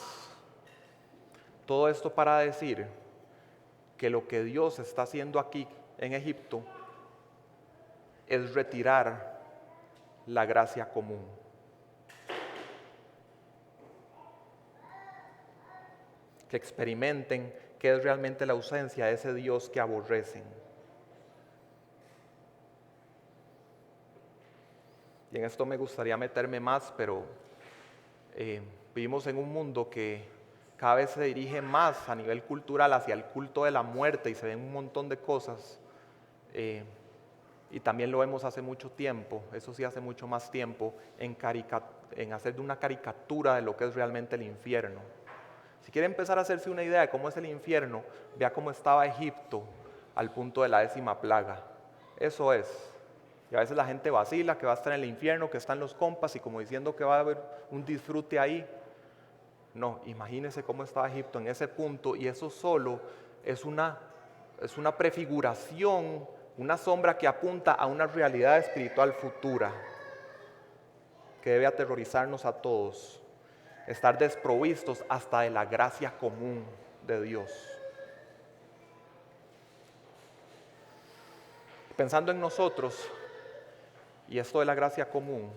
Todo esto para decir que lo que Dios está haciendo aquí en Egipto es retirar la gracia común. Que experimenten qué es realmente la ausencia de ese Dios que aborrecen. Y en esto me gustaría meterme más, pero vivimos en un mundo que cada vez se dirige más a nivel cultural hacia el culto de la muerte y se ven un montón de cosas. Y también lo vemos hace mucho tiempo, eso sí hace mucho más tiempo, en hacer de una caricatura de lo que es realmente el infierno. Si quiere empezar a hacerse una idea de cómo es el infierno, vea cómo estaba Egipto al punto de la 10ª plaga. Eso es. Y a veces la gente vacila que va a estar en el infierno, que están los compas y como diciendo que va a haber un disfrute ahí. No, imagínense cómo estaba Egipto en ese punto, y eso solo es una prefiguración, una sombra que apunta a una realidad espiritual futura que debe aterrorizarnos a todos. Estar desprovistos hasta de la gracia común de Dios. Pensando en nosotros y esto de la gracia común,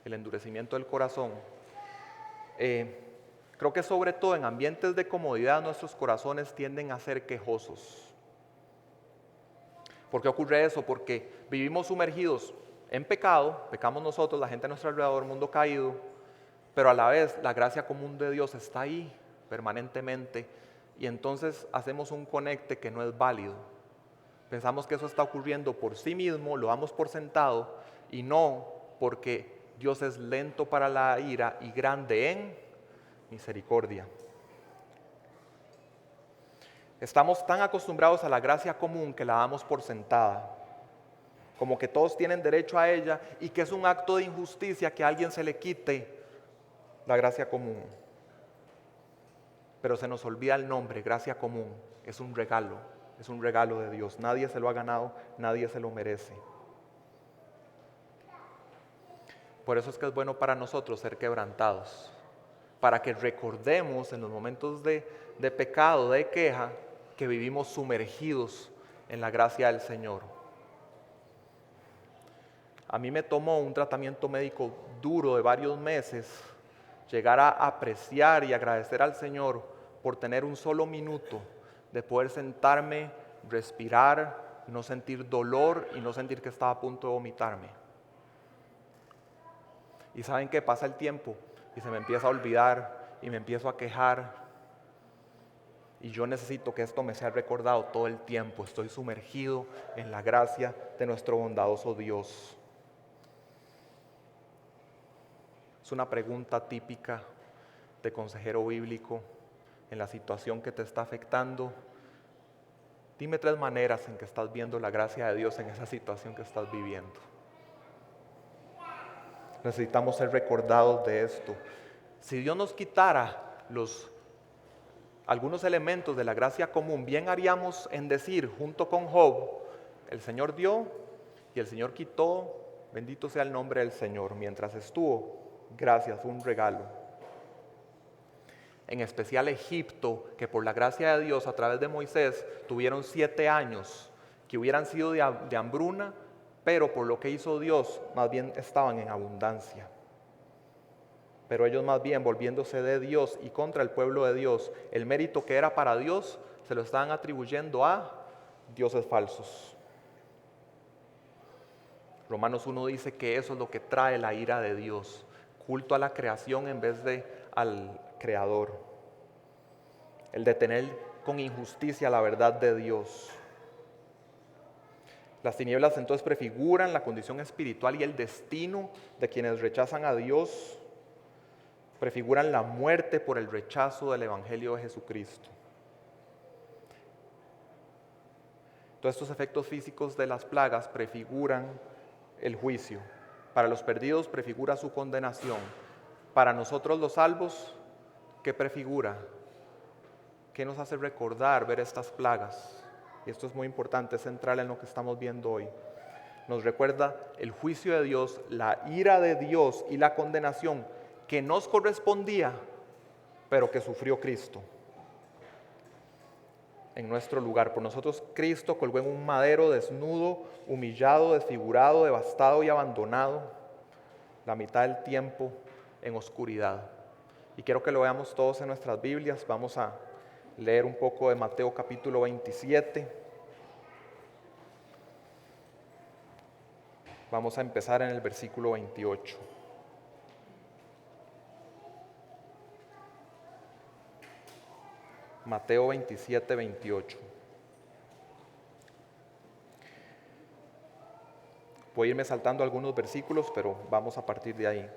el endurecimiento del corazón, creo que sobre todo en ambientes de comodidad nuestros corazones tienden a ser quejosos. ¿Por qué ocurre eso? Porque vivimos sumergidos en pecado, pecamos nosotros, la gente a nuestro alrededor, el mundo caído, pero a la vez la gracia común de Dios está ahí permanentemente y entonces hacemos un conecte que no es válido. Pensamos que eso está ocurriendo por sí mismo, lo damos por sentado y no porque Dios es lento para la ira y grande en misericordia. Estamos tan acostumbrados a la gracia común que la damos por sentada, como que todos tienen derecho a ella y que es un acto de injusticia que a alguien se le quite la gracia común. Pero se nos olvida el nombre, gracia común, es un regalo de Dios. Nadie se lo ha ganado, nadie se lo merece. Por eso es que es bueno para nosotros ser quebrantados, para que recordemos en los momentos de pecado, de queja, que vivimos sumergidos en la gracia del Señor. A mí me tomó un tratamiento médico duro de varios meses llegar a apreciar y agradecer al Señor por tener un solo minuto de poder sentarme, respirar, no sentir dolor y no sentir que estaba a punto de vomitarme. Y ¿saben qué? Pasa el tiempo y se me empieza a olvidar y me empiezo a quejar. Y yo necesito que esto me sea recordado todo el tiempo. Estoy sumergido en la gracia de nuestro bondadoso Dios. Es una pregunta típica de consejero bíblico en la situación que te está afectando. Dime 3 maneras en que estás viendo la gracia de Dios en esa situación que estás viviendo. Necesitamos ser recordados de esto. Si Dios nos quitara algunos elementos de la gracia común, bien haríamos en decir, junto con Job, el Señor dio y el Señor quitó, bendito sea el nombre del Señor. Mientras estuvo, gracias, fue un regalo. En especial Egipto, que por la gracia de Dios a través de Moisés tuvieron 7 años que hubieran sido de hambruna, pero por lo que hizo Dios, más bien estaban en abundancia. Pero ellos más bien, volviéndose de Dios y contra el pueblo de Dios, el mérito que era para Dios, se lo estaban atribuyendo a dioses falsos. Romanos 1 dice que eso es lo que trae la ira de Dios, culto a la creación en vez de al Creador. El detener con injusticia la verdad de Dios. Las tinieblas entonces prefiguran la condición espiritual y el destino de quienes rechazan a Dios. Prefiguran la muerte por el rechazo del Evangelio de Jesucristo. Todos estos efectos físicos de las plagas prefiguran el juicio. Para los perdidos prefigura su condenación. Para nosotros los salvos, ¿qué prefigura? ¿Qué nos hace recordar ver estas plagas? Y esto es muy importante, es central en lo que estamos viendo hoy. Nos recuerda el juicio de Dios, la ira de Dios y la condenación que nos correspondía, pero que sufrió Cristo en nuestro lugar. Por nosotros Cristo colgó en un madero desnudo, humillado, desfigurado, devastado y abandonado, la mitad del tiempo en oscuridad. Y quiero que lo veamos todos en nuestras Biblias. Vamos a leer un poco de Mateo capítulo 27. Vamos a empezar en el versículo 28. Mateo 27, 28. Voy a irme saltando algunos versículos, pero vamos a partir de ahí.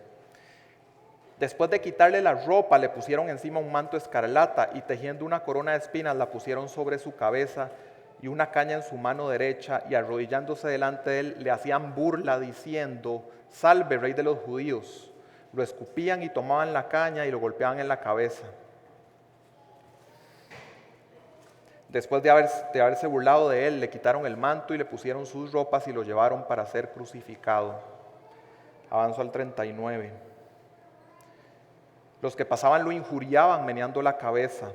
Después de quitarle la ropa, le pusieron encima un manto escarlata y tejiendo una corona de espinas la pusieron sobre su cabeza y una caña en su mano derecha, y arrodillándose delante de él le hacían burla diciendo: Salve, Rey de los Judíos. Lo escupían y tomaban la caña y lo golpeaban en la cabeza. Después de haberse burlado de él, le quitaron el manto y le pusieron sus ropas y lo llevaron para ser crucificado. Avanzo al 39. Los que pasaban lo injuriaban meneando la cabeza.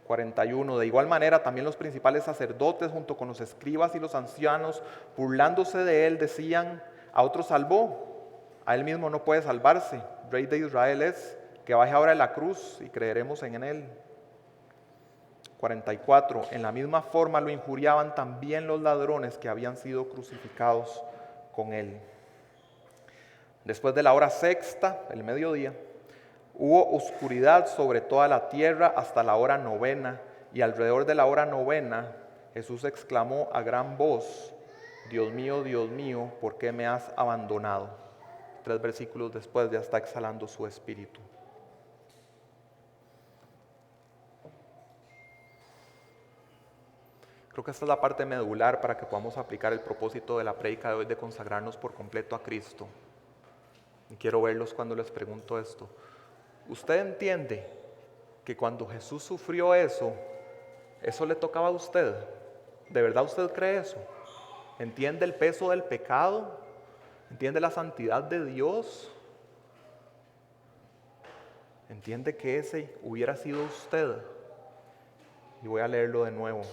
41. De igual manera también los principales sacerdotes junto con los escribas y los ancianos, burlándose de él, decían: a otro salvó, a él mismo no puede salvarse. Rey de Israel es, que baje ahora de la cruz y creeremos en él. 44. En la misma forma lo injuriaban también los ladrones que habían sido crucificados con él. Después de la hora sexta, el mediodía, hubo oscuridad sobre toda la tierra hasta la hora novena, y alrededor de la hora novena Jesús exclamó a gran voz: Dios mío, ¿por qué me has abandonado? 3 versículos después ya está exhalando su espíritu. Creo que esta es la parte medular para que podamos aplicar el propósito de la prédica de hoy, de consagrarnos por completo a Cristo. Y quiero verlos cuando les pregunto esto. ¿Usted entiende que cuando Jesús sufrió eso le tocaba a usted? ¿De verdad usted cree eso? ¿Entiende el peso del pecado? ¿Entiende la santidad de Dios? ¿Entiende que ese hubiera sido usted? Y voy a leerlo de nuevo.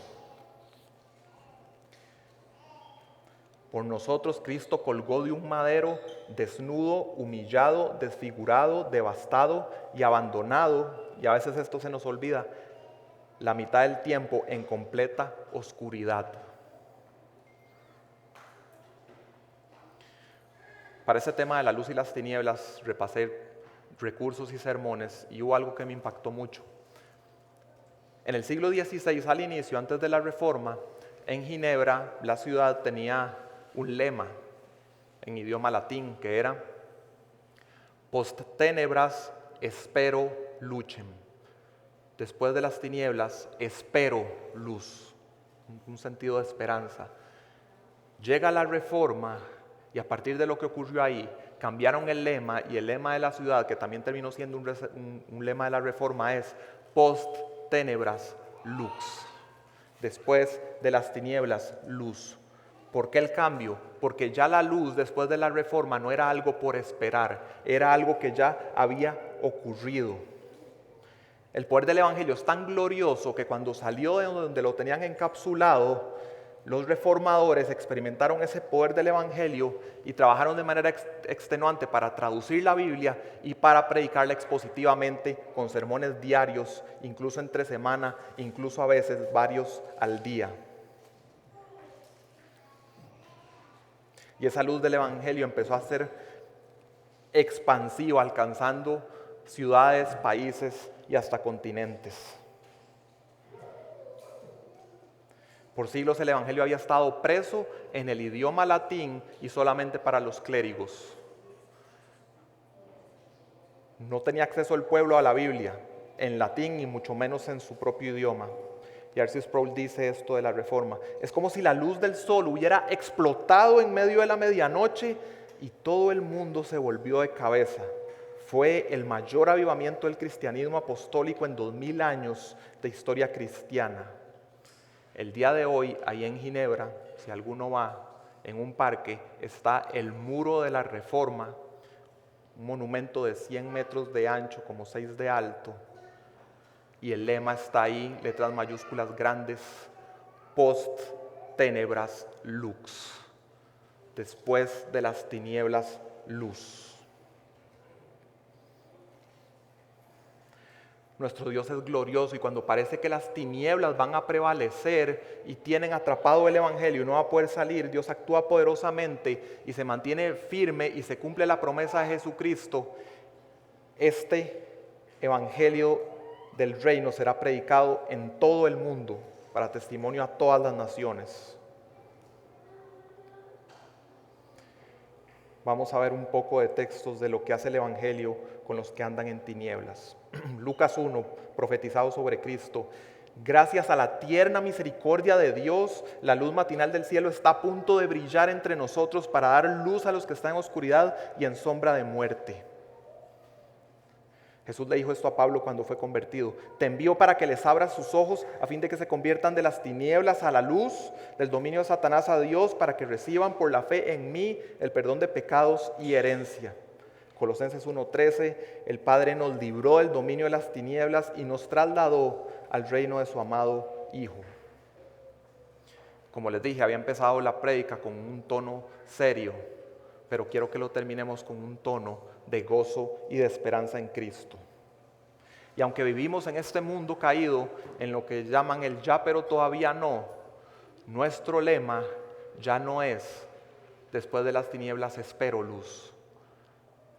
Por nosotros Cristo colgó de un madero, desnudo, humillado, desfigurado, devastado y abandonado, y a veces esto se nos olvida, la mitad del tiempo en completa oscuridad. Para ese tema de la luz y las tinieblas repasé recursos y sermones y hubo algo que me impactó mucho. En el siglo XVI, al inicio, antes de la Reforma, en Ginebra, la ciudad tenía un lema en idioma latín que era: post tenebras espero lucem. Después de las tinieblas espero luz. Un sentido de esperanza. Llega la Reforma y a partir de lo que ocurrió ahí, cambiaron el lema, y el lema de la ciudad, que también terminó siendo un lema de la Reforma, es post tenebras lux. Después de las tinieblas, luz. ¿Por qué el cambio? Porque ya la luz después de la Reforma no era algo por esperar, era algo que ya había ocurrido. El poder del Evangelio es tan glorioso que cuando salió de donde lo tenían encapsulado, los reformadores experimentaron ese poder del Evangelio y trabajaron de manera extenuante para traducir la Biblia y para predicarla expositivamente con sermones diarios, incluso entre semana, incluso a veces varios al día. Y esa luz del Evangelio empezó a ser expansiva, alcanzando ciudades, países y hasta continentes. Por siglos el Evangelio había estado preso en el idioma latín y solamente para los clérigos. No tenía acceso el pueblo a la Biblia en latín y mucho menos en su propio idioma. Y R.C. Sproul dice esto de la Reforma: es como si la luz del sol hubiera explotado en medio de la medianoche y todo el mundo se volvió de cabeza. Fue el mayor avivamiento del cristianismo apostólico en 2000 años de historia cristiana. El día de hoy, ahí en Ginebra, si alguno va en un parque, está el Muro de la Reforma, un monumento de 100 metros de ancho, como 6 de alto, y el lema está ahí, letras mayúsculas grandes: post tenebras lux, después de las tinieblas luz. Nuestro Dios es glorioso, y cuando parece que las tinieblas van a prevalecer y tienen atrapado el Evangelio y no va a poder salir, Dios actúa poderosamente y se mantiene firme y se cumple la promesa de Jesucristo. Este Evangelio del reino será predicado en todo el mundo para testimonio a todas las naciones. Vamos a ver un poco de textos de lo que hace el Evangelio con los que andan en tinieblas. Lucas 1, profetizado sobre Cristo. Gracias a la tierna misericordia de Dios, la luz matinal del cielo está a punto de brillar entre nosotros para dar luz a los que están en oscuridad y en sombra de muerte. Jesús le dijo esto a Pablo cuando fue convertido: te envío para que les abras sus ojos a fin de que se conviertan de las tinieblas a la luz, del dominio de Satanás a Dios, para que reciban por la fe en mí el perdón de pecados y herencia. Colosenses 1:13, el Padre nos libró del dominio de las tinieblas y nos trasladó al reino de su amado Hijo. Como les dije, había empezado la prédica con un tono serio, pero quiero que lo terminemos con un tono de gozo y de esperanza en Cristo. Y aunque vivimos en este mundo caído, en lo que llaman el ya pero todavía no, nuestro lema ya no es después de las tinieblas espero luz.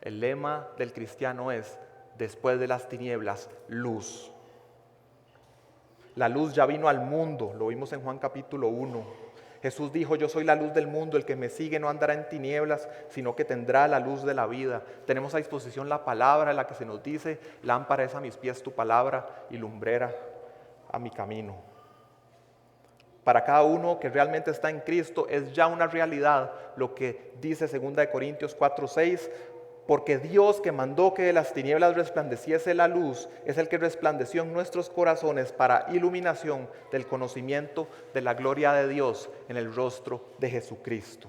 El lema del cristiano es después de las tinieblas luz. La luz ya vino al mundo, lo vimos en Juan capítulo 1. Jesús dijo: yo soy la luz del mundo, el que me sigue no andará en tinieblas, sino que tendrá la luz de la vida. Tenemos a disposición la palabra en la que se nos dice: lámpara es a mis pies tu palabra y lumbrera a mi camino. Para cada uno que realmente está en Cristo es ya una realidad lo que dice 2 Corintios 4:6, porque Dios, que mandó que de las tinieblas resplandeciese la luz, es el que resplandeció en nuestros corazones para iluminación del conocimiento de la gloria de Dios en el rostro de Jesucristo.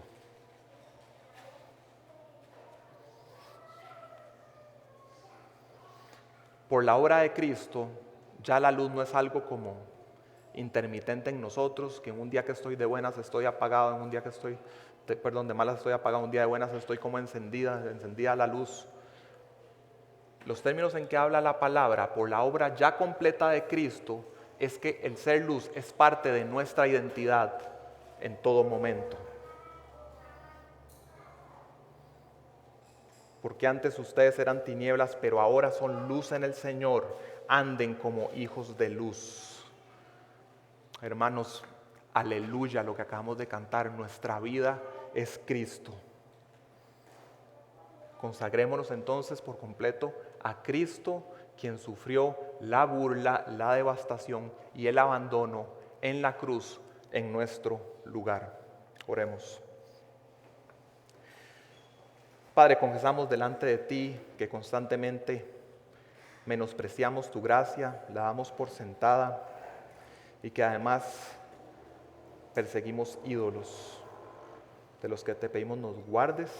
Por la obra de Cristo, ya la luz no es algo como intermitente en nosotros, que en un día que estoy de buenas estoy apagado, en un día que estoy de malas estoy apagado, un día de buenas estoy como encendida la luz. Los términos en que habla la palabra, por la obra ya completa de Cristo, es que el ser luz es parte de nuestra identidad en todo momento. Porque antes ustedes eran tinieblas, pero ahora son luz en el Señor. Anden como hijos de luz. Hermanos, aleluya, lo que acabamos de cantar. Nuestra vida es Cristo. Consagrémonos entonces por completo a Cristo, quien sufrió la burla, la devastación y el abandono en la cruz en nuestro lugar. Oremos. Padre, confesamos delante de ti que constantemente menospreciamos tu gracia, la damos por sentada y que además perseguimos ídolos de los que te pedimos nos guardes.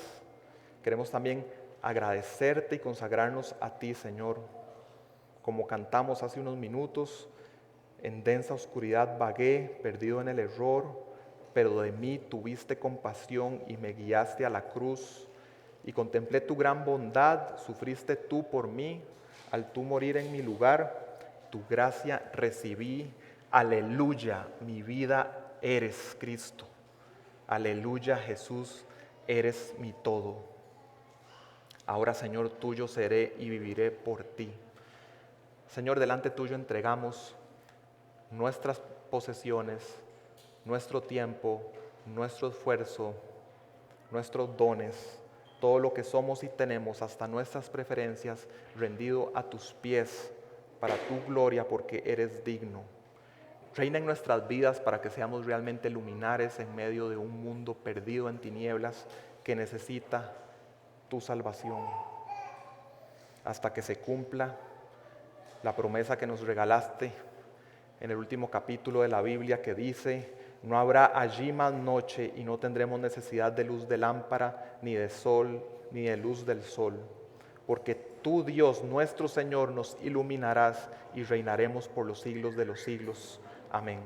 Queremos también agradecerte y consagrarnos a ti, Señor. Como cantamos hace unos minutos, en densa oscuridad vagué, perdido en el error, pero de mí tuviste compasión y me guiaste a la cruz. Y contemplé tu gran bondad, sufriste tú por mí, al tú morir en mi lugar, tu gracia recibí. Aleluya, mi vida eres Cristo. Aleluya, Jesús, eres mi todo. Ahora, Señor, tuyo seré y viviré por ti. Señor, delante tuyo entregamos nuestras posesiones, nuestro tiempo, nuestro esfuerzo, nuestros dones, todo lo que somos y tenemos, hasta nuestras preferencias, rendido a tus pies para tu gloria, porque eres digno. Reina en nuestras vidas para que seamos realmente luminares en medio de un mundo perdido en tinieblas que necesita tu salvación. Hasta que se cumpla la promesa que nos regalaste en el último capítulo de la Biblia, que dice: no habrá allí más noche y no tendremos necesidad de luz de lámpara, ni de sol, ni de luz del sol. Porque tú, Dios, nuestro Señor, nos iluminarás y reinaremos por los siglos de los siglos. Amén.